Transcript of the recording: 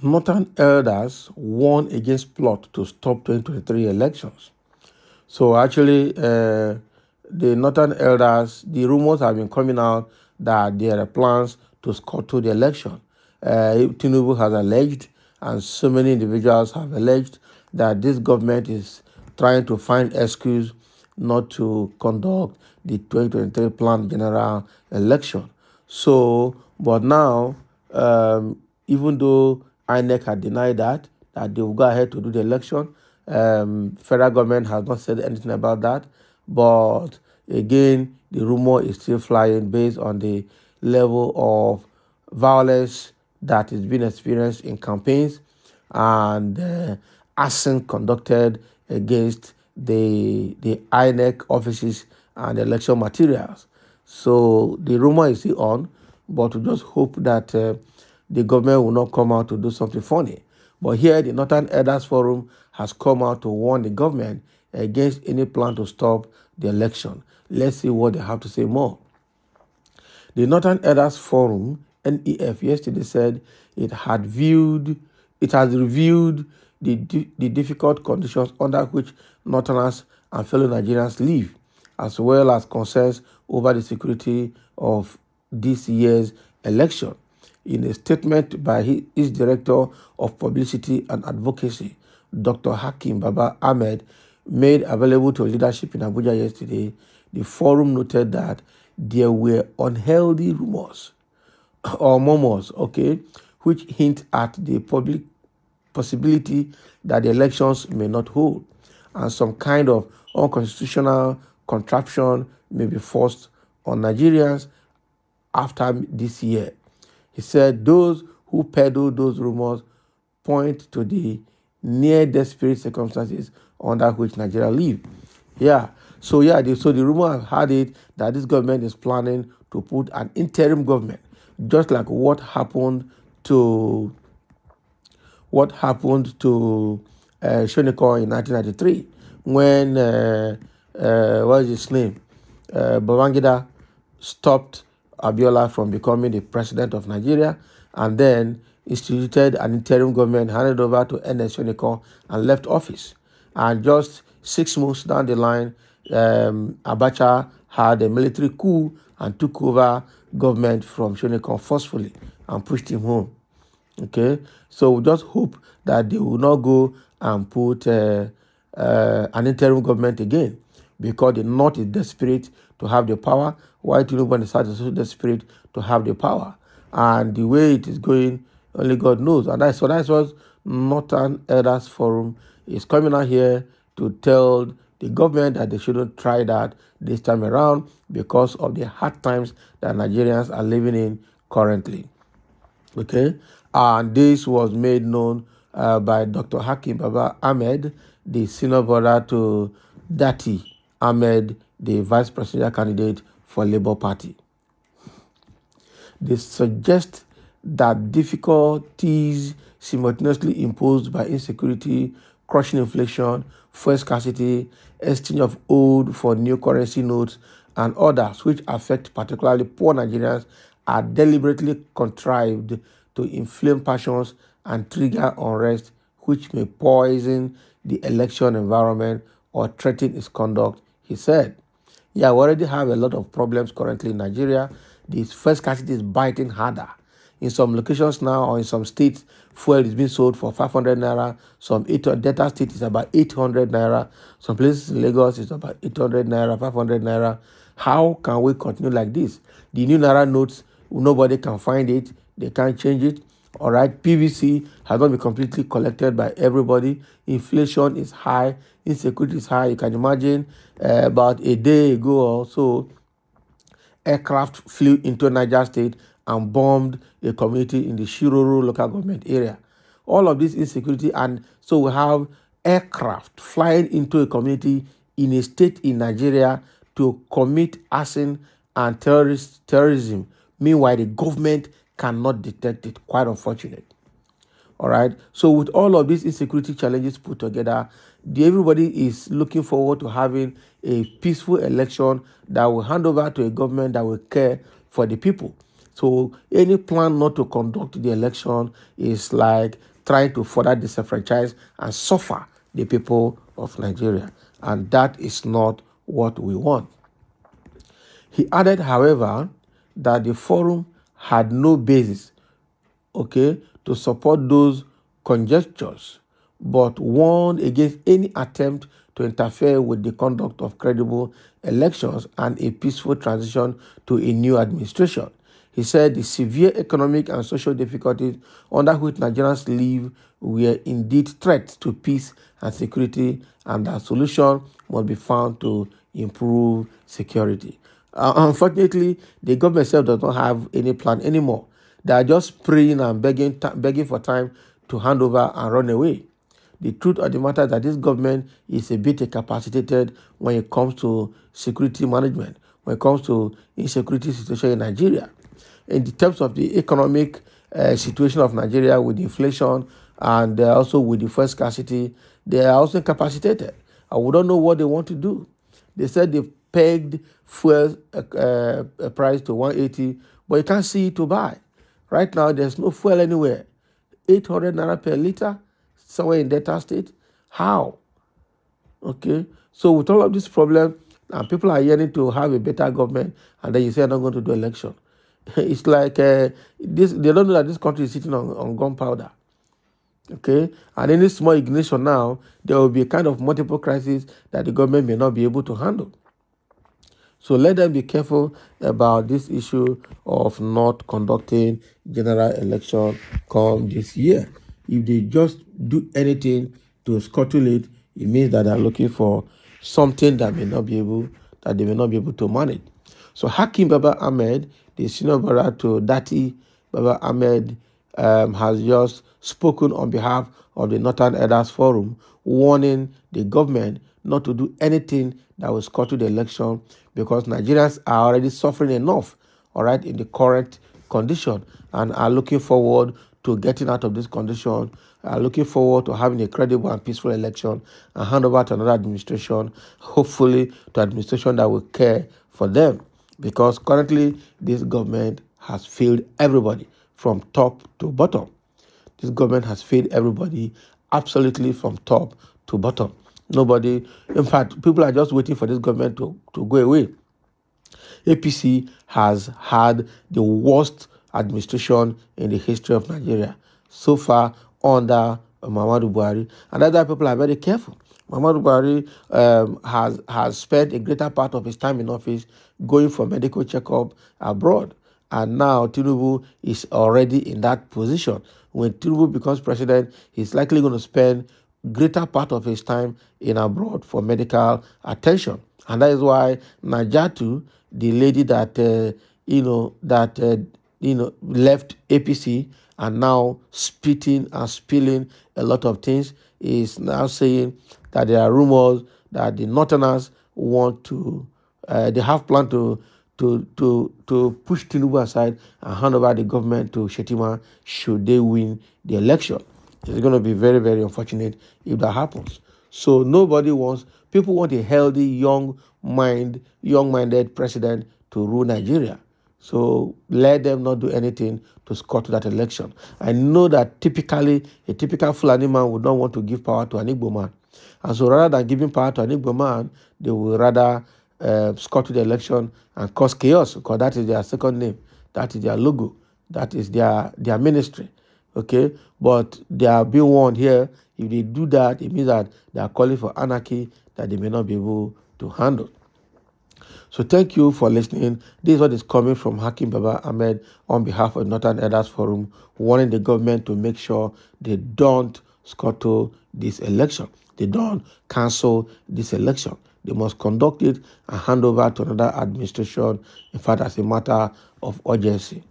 Northern elders warn against plot to stop 2023 elections. So actually, the Northern elders, the rumors have been coming out that there are plans to scuttle the election. Tinubu has alleged, and so many individuals have alleged, that this government is trying to find excuse not to conduct the 2023 planned general election. So, but now, even though INEC had denied that they will go ahead to do the election, federal government has not said anything about that. But again, the rumor is still flying based on the level of violence that is being experienced in campaigns and arson conducted against the INEC offices and election materials. So the rumor is still on, but we just hope that the government will not come out to do something funny. But here, the Northern Elders Forum has come out to warn the government against any plan to stop the election. Let's see what they have to say more. The Northern Elders Forum, NEF, yesterday said it has reviewed the difficult conditions under which Northerners and fellow Nigerians live, as well as concerns over the security of this year's election. In a statement by his Director of Publicity and Advocacy, Dr. Hakim Baba Ahmed, made available to leadership in Abuja yesterday, the forum noted that there were unhealthy rumors or murmurs, which hint at the public possibility that the elections may not hold, and some kind of unconstitutional contraption may be forced on Nigerians after this year. He said those who peddle those rumors point to the near desperate circumstances under which Nigeria live. So the rumor have had it that this government is planning to put an interim government, just like what happened to Shonekan in 1993 when what is his name, Babangida stopped Abiola from becoming the president of Nigeria, and then instituted an interim government, handed over to NS Shonekan, and left office. And just 6 months down the line, Abacha had a military coup and took over government from Shonekan forcefully and pushed him home. Okay, so we just hope that they will not go and put an interim government again, because the North is desperate to have the power, while Tinubu and the South is so desperate to have the power. And the way it is going, only God knows. And that's what Northern Elders Forum is coming out here to tell the government that they shouldn't try that this time around because of the hard times that Nigerians are living in currently. Okay, and this was made known by Dr. Hakim Baba Ahmed, the senior brother to Dati Ahmed, the vice presidential candidate for Labour Party. They suggest that difficulties simultaneously imposed by insecurity, crushing inflation, fuel scarcity, exchange of old for new currency notes, and others which affect particularly poor Nigerians are deliberately contrived to inflame passions and trigger unrest, which may poison the election environment or threaten its conduct, he said. Yeah, we already have a lot of problems currently in Nigeria. This fuel scarcity is biting harder. In some locations now, or in some states, fuel is being sold for 500 naira. Some Delta State is about 800 naira. Some places in Lagos is about 800 naira, 500 naira. How can we continue like this? The new naira notes, nobody can find it. They can't change it. All right, PVC has not been completely collected by everybody. Inflation is high. Insecurity is high. You can imagine about a day ago or so, aircraft flew into Niger State and bombed a community in the Shiroro local government area. All of this insecurity, and so we have aircraft flying into a community in a state in Nigeria to commit arson and terrorism. Meanwhile, the government cannot detect it. Quite unfortunate. All right. So with all of these insecurity challenges put together, everybody is looking forward to having a peaceful election that will hand over to a government that will care for the people. So any plan not to conduct the election is like trying to further disenfranchise and suffer the people of Nigeria. And that is not what we want. He added, however, that the forum had no basis, to support those conjectures, but warned against any attempt to interfere with the conduct of credible elections and a peaceful transition to a new administration. He said the severe economic and social difficulties under which Nigerians live were indeed threats to peace and security, and that solution must be found to improve security. Unfortunately, the government itself does not have any plan anymore. They are just praying and begging for time to hand over and run away. The truth of the matter is that this government is a bit incapacitated when it comes to security management, when it comes to insecurity situation in Nigeria. In the terms of the economic situation of Nigeria with inflation and also with the fuel scarcity, they are also incapacitated. And we don't know what they want to do. They said they pegged fuel price to 180, but you can't see it to buy. Right now, there's no fuel anywhere. 800 naira per liter, somewhere in Delta State. How? Okay. So with all of this problem, and people are yearning to have a better government, and then you say, I'm not going to do election. It's like this. They don't know that this country is sitting on gunpowder. Okay, and any small ignition now, there will be a kind of multiple crisis that the government may not be able to handle. So let them be careful about this issue of not conducting general election come this year. If they just do anything to scuttle it, it means that they're looking for something that they may not be able to manage. So Hakim Baba Ahmed, the senior brother to Dati Baba Ahmed, has just spoken on behalf of the Northern Elders Forum, warning the government not to do anything that will scuttle the election, because Nigerians are already suffering enough, all right, in the current condition, and are looking forward to getting out of this condition, are looking forward to having a credible and peaceful election and hand over to another administration, hopefully to administration that will care for them, because currently this government has failed everybody from top to bottom. This government has failed everybody absolutely from top to bottom. Nobody, in fact, people are just waiting for this government to go away. APC has had the worst administration in the history of Nigeria so far under Muhammadu Buhari. And other people are very careful. Muhammadu Buhari has spent a greater part of his time in office going for medical checkup abroad. And now Tinubu is already in that position. When Tinubu becomes president, he's likely going to spend greater part of his time in abroad for medical attention. And that is why Najatu, the lady that left APC and now spitting and spilling a lot of things, is now saying that there are rumors that the Northerners want to, they have planned to push Tinubu aside and hand over the government to Shettima should they win the election. It's going to be very, very unfortunate if that happens. So people want a healthy, young-minded president to rule Nigeria. So let them not do anything to scuttle that election. I know that typically, a typical Fulani man would not want to give power to an Igbo man. And so rather than giving power to an Igbo man, they will rather scuttle the election and cause chaos, because that is their second name, that is their logo, that is their ministry. Okay, but they are being warned here. If they do that, it means that they are calling for anarchy that they may not be able to handle. So thank you for listening. This is what is coming from Hakim Baba Ahmed on behalf of Northern Elders Forum, warning the government to make sure they don't scuttle this election. They don't cancel this election. They must conduct it and hand over to another administration, in fact, as a matter of urgency.